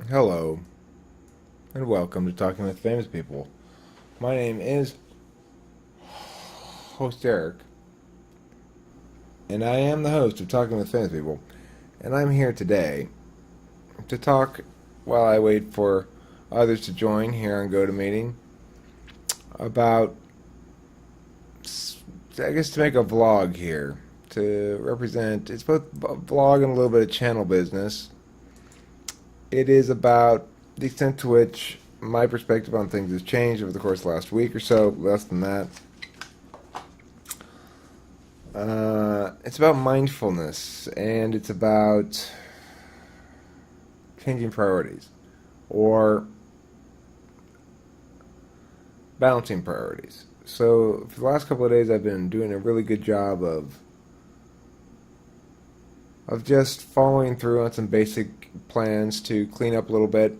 Hello, and welcome to Talking with Famous People. My name is host Eric, and I am the host of Talking with Famous People. And I'm here today to talk while I wait for others to join here on GoToMeeting about, I guess, to make a vlog here to represent. It's both a vlog and a little bit of channel business. It is about the extent to which my perspective on things has changed over the course of the last week or so, less than that. It's about mindfulness, and it's about changing priorities, or balancing priorities. So for the last couple of days, I've been doing a really good job of just following through on some basic plans to clean up a little bit,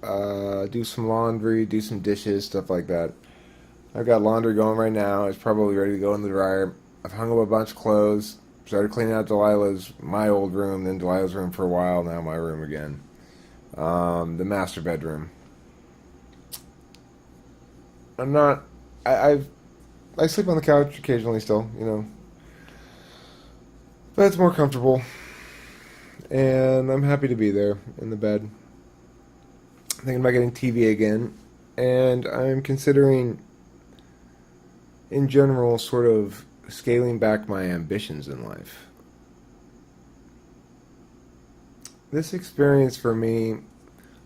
do some laundry, do some dishes, stuff like that. I've got laundry going right now. It's probably ready to go in the dryer. I've hung up a bunch of clothes. Started cleaning out my old room, then Delilah's room for a while, now my room again. The master bedroom. I'm not... I sleep on the couch occasionally still, but it's more comfortable. And I'm happy to be there in the bed. Thinking about getting TV again. And I'm considering, in general, sort of scaling back my ambitions in life. This experience for me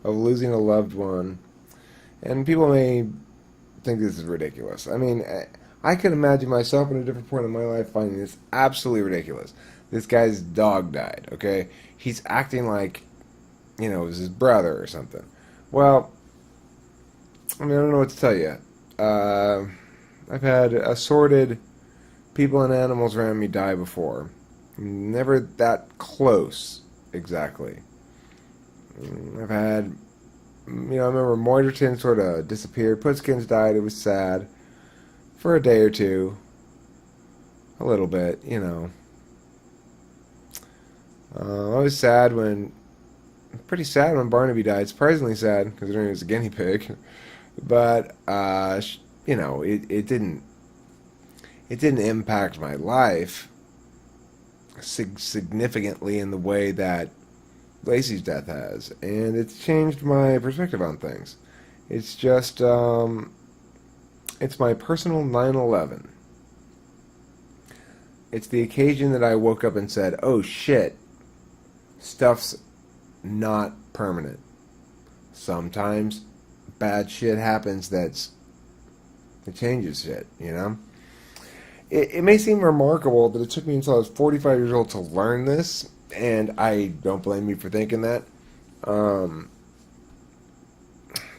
of losing a loved one, and people may think this is ridiculous. I mean, I could imagine myself in a different point in my life finding this absolutely ridiculous. This guy's dog died, okay? He's acting like, it was his brother or something. Well, I mean, I don't know what to tell you. I've had assorted people and animals around me die before. Never that close, exactly. I've had, I remember Moiterton sort of disappeared. Putskins died. It was sad. For a day or two. A little bit, I was pretty sad when Barnaby died. Surprisingly sad, considering he was a guinea pig. But, it didn't impact my life significantly in the way that Lacey's death has. And it's changed my perspective on things. It's just, it's my personal 9/11. It's the occasion that I woke up and said, oh shit, stuff's not permanent. Sometimes bad shit happens that changes shit, It may seem remarkable that it took me until I was 45 years old to learn this, and I don't blame you for thinking that.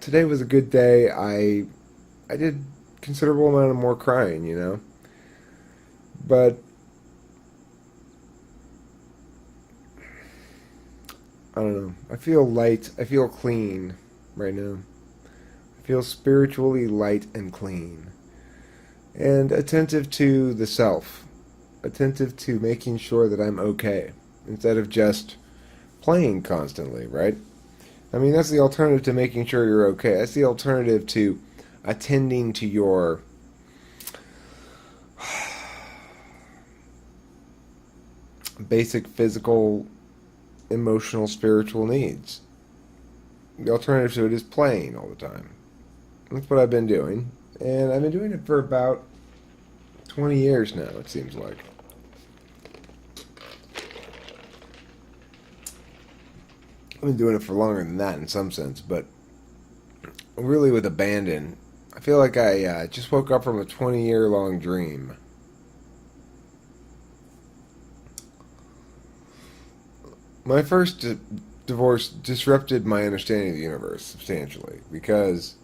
Today was a good day. I did considerable amount of more crying, But I don't know. I feel light. I feel clean right now. I feel spiritually light and clean. And attentive to the self. Attentive to making sure that I'm okay. Instead of just playing constantly, right? I mean, that's the alternative to making sure you're okay. That's the alternative to attending to your basic physical, emotional, spiritual needs. The alternative to it is playing all the time. That's what I've been doing. And I've been doing it for about 20 years now, it seems like. I've been doing it for longer than that in some sense, but really with abandon. I feel like I just woke up from a 20-year-long dream. My first divorce disrupted my understanding of the universe substantially, because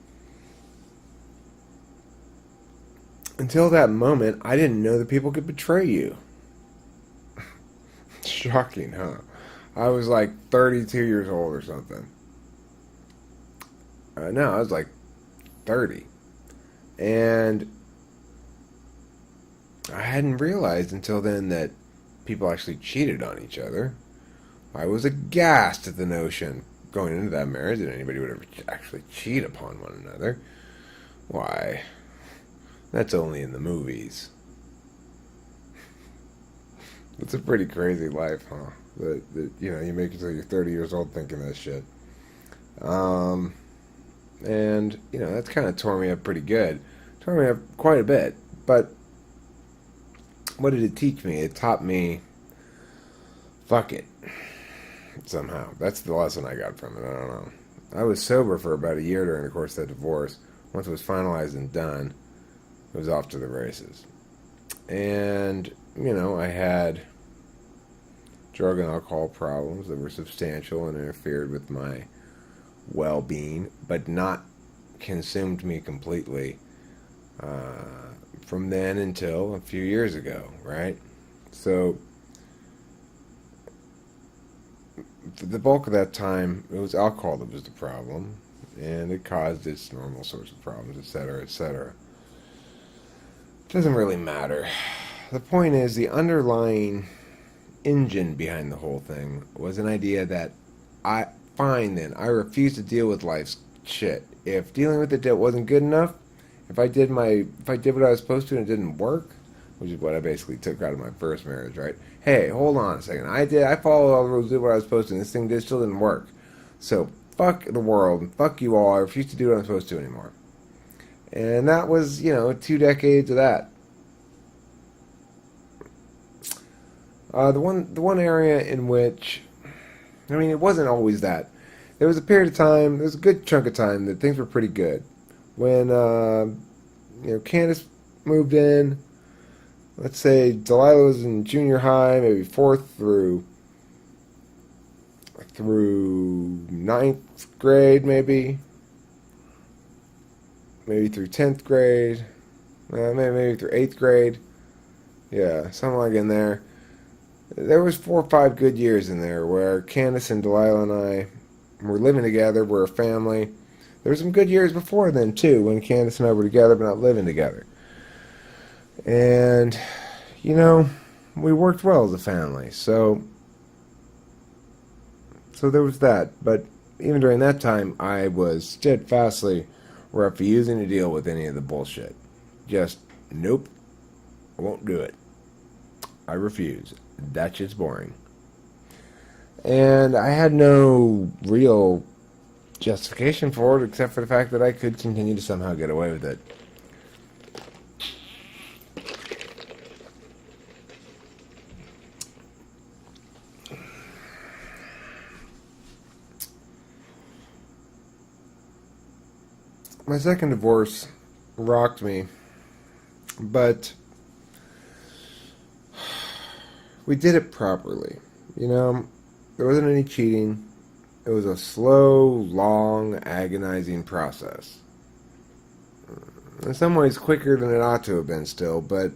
until that moment, I didn't know that people could betray you. Shocking, huh? I was like 32 years old or something. No, I was like 30. And I hadn't realized until then that people actually cheated on each other. I was aghast at the notion going into that marriage that anybody would ever actually cheat upon one another. Why, that's only in the movies. It's a pretty crazy life, huh? That you make it till you're 30 years old thinking that shit. And that's kind of tore me up pretty good. Tore me up quite a bit. But what did it teach me? It taught me, fuck it. Somehow. That's the lesson I got from it. I don't know. I was sober for about a year during the course of that divorce. Once it was finalized and done, it was off to the races. And, I had drug and alcohol problems that were substantial and interfered with my well-being, but not consumed me completely from then until a few years ago, right? So for the bulk of that time, it was alcohol that was the problem, and it caused its normal sorts of problems, etc., etc. It doesn't really matter. The point is, the underlying engine behind the whole thing was an idea that I refuse to deal with life's shit. If dealing with it wasn't good enough, if I did what I was supposed to and it didn't work, which is what I basically took out of my first marriage, right? Hey, hold on a second. I followed all the rules, did what I was supposed to, and this thing still didn't work. So fuck the world and fuck you all. I refuse to do what I'm supposed to anymore. And that was, 2 decades of that. The one area in which, it wasn't always that. There was a period of time, there was a good chunk of time that things were pretty good. When, Candace moved in, let's say Delilah was in junior high, maybe 4th through 9th grade, maybe through 10th grade, maybe through 8th grade. Yeah, something like in there. There was 4 or 5 good years in there where Candace and Delilah and I were living together. We're a family. There were some good years before then, too, when Candace and I were together but not living together. And, we worked well as a family. So there was that. But even during that time, I was steadfastly refusing to deal with any of the bullshit. Just, nope, I won't do it. I refuse. That shit's boring. And I had no real justification for it except for the fact that I could continue to somehow get away with it. My second divorce rocked me, but we did it properly. There wasn't any cheating. It was a slow, long, agonizing process. In some ways quicker than it ought to have been still, but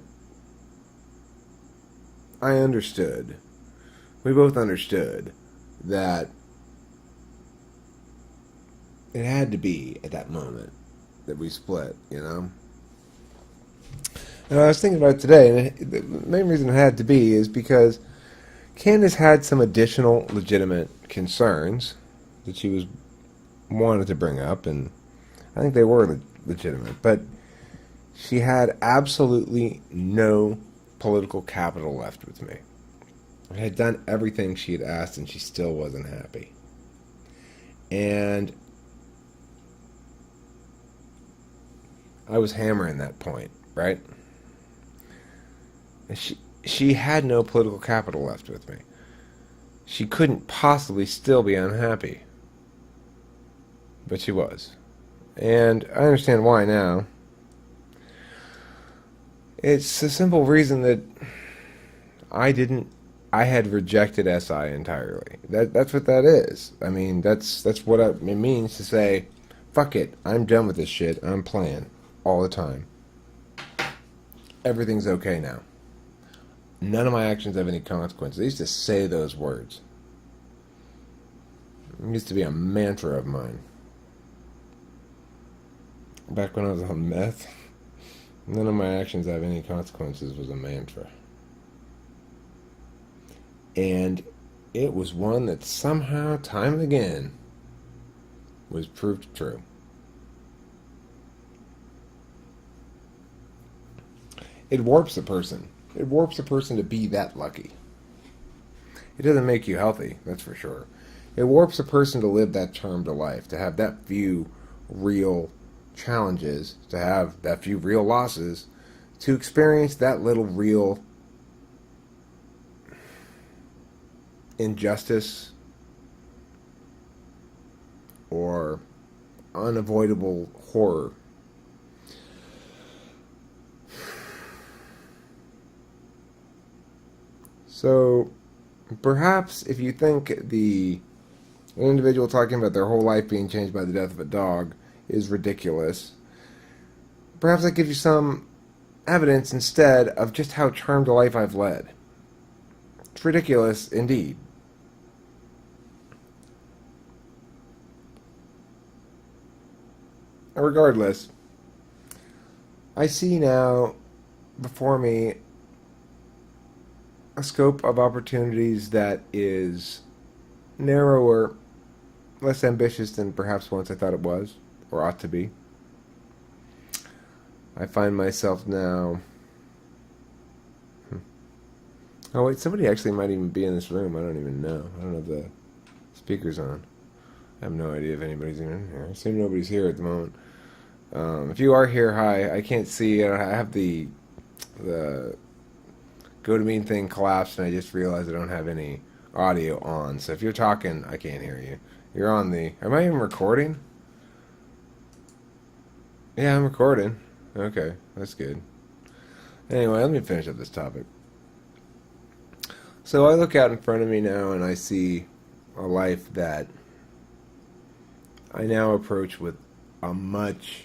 I understood. We both understood that it had to be at that moment that we split, And I was thinking about it today, and the main reason it had to be is because Candace had some additional legitimate concerns that she wanted to bring up, and I think they were legitimate, but she had absolutely no political capital left with me. I had done everything she had asked, and she still wasn't happy. And I was hammering that point, right? She had no political capital left with me. She couldn't possibly still be unhappy. But she was. And I understand why now. It's a simple reason that I had rejected SI entirely. That's what that is. That's what it means to say, fuck it, I'm done with this shit, I'm playing all the time. Everything's okay now. None of my actions have any consequences. I used to say those words. It used to be a mantra of mine. Back when I was on meth, none of my actions have any consequences was a mantra. And it was one that somehow, time and again, was proved true. It warps a person. It warps a person to be that lucky. It doesn't make you healthy, that's for sure. It warps a person to live that term to life, to have that few real challenges, to have that few real losses, to experience that little real injustice or unavoidable horror. So perhaps if you think an individual talking about their whole life being changed by the death of a dog is ridiculous, perhaps that gives you some evidence instead of just how charmed a life I've led. It's ridiculous indeed. Regardless, I see now before me a scope of opportunities that is narrower, less ambitious than perhaps once I thought it was, or ought to be. I find myself now... Oh wait, somebody actually might even be in this room. I don't even know. I don't have the speakers on. I have no idea if anybody's even in here. I assume nobody's here at the moment. If you are here, hi. I can't see. I have the GoToMeeting thing collapsed, and I just realized I don't have any audio on. So if you're talking, I can't hear you. You're on the... Am I even recording? Yeah, I'm recording. Okay, that's good. Anyway, let me finish up this topic. So I look out in front of me now, and I see a life that I now approach with a much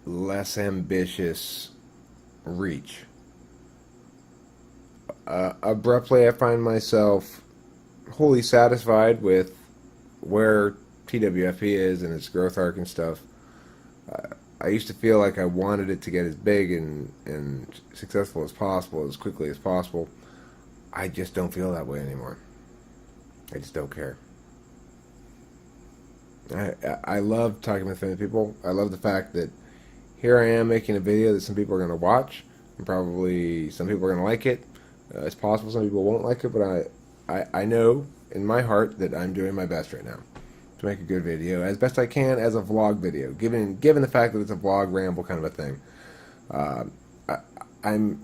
less ambitious reach. Abruptly, I find myself wholly satisfied with where TwFP is and its growth arc and stuff. I used to feel like I wanted it to get as big and successful as possible, as quickly as possible. I just don't feel that way anymore. I just don't care. I love talking with famous people. I love the fact that here I am making a video that some people are going to watch, and probably some people are going to like it. It's possible some people won't like it, but I know in my heart that I'm doing my best right now to make a good video, as best I can as a vlog video, given the fact that it's a vlog ramble kind of a thing. I'm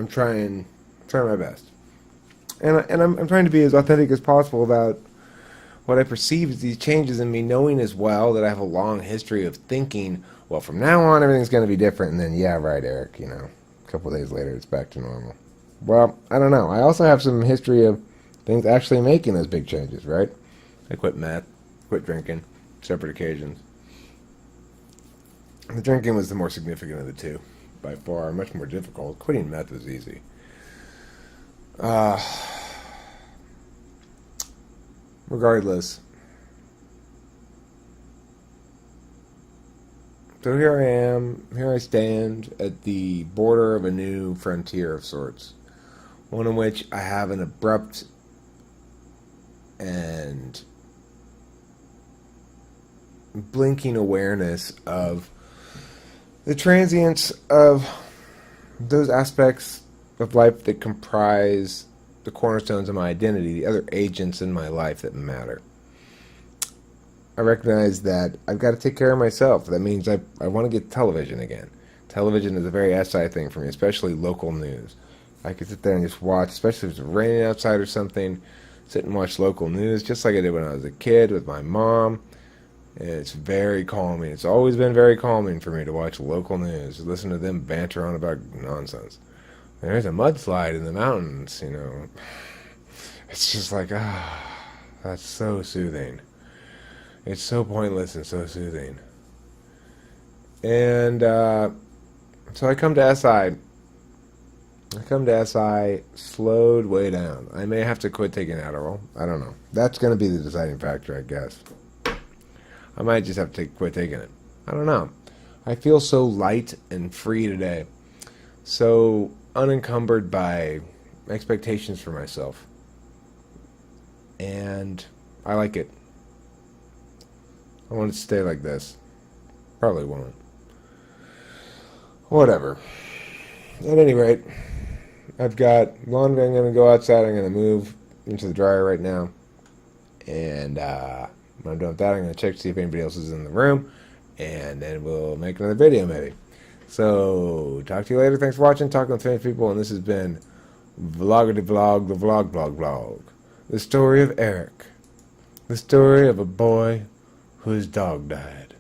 trying my best, and I'm trying to be as authentic as possible about what I perceive as these changes in me, knowing as well that I have a long history of thinking, well, from now on everything's going to be different, and then, yeah, right, Eric, a couple of days later it's back to normal. Well, I don't know. I also have some history of things actually making those big changes, right? I quit meth, quit drinking, separate occasions. The drinking was the more significant of the two, by far, much more difficult. Quitting meth was easy. Regardless. So here I am, here I stand at the border of a new frontier of sorts. One in which I have an abrupt and blinking awareness of the transience of those aspects of life that comprise the cornerstones of my identity, the other agents in my life that matter. I recognize that I've got to take care of myself. That means I want to get television again. Television is a very SI thing for me, especially local news. I could sit there and just watch, especially if it's raining outside or something, sit and watch local news, just like I did when I was a kid with my mom. And it's very calming. It's always been very calming for me to watch local news, listen to them banter on about nonsense. There's a mudslide in the mountains, It's just like, that's so soothing. It's so pointless and so soothing. And so I come to SI. Slowed way down. I may have to quit taking Adderall. I don't know. That's going to be the deciding factor, I guess. I might just have to quit taking it. I don't know. I feel so light and free today. So unencumbered by expectations for myself. and I like it. I want it to stay like this. Probably won't. Whatever. At any rate, I've got laundry. I'm going to go outside. I'm going to move into the dryer right now. And when I'm done with that, I'm going to check to see if anybody else is in the room. And then we'll make another video maybe. So, talk to you later. Thanks for watching. Talking with famous people. And this has been Vloggerty Vlog, the vlog. The story of Eric. The story of a boy whose dog died.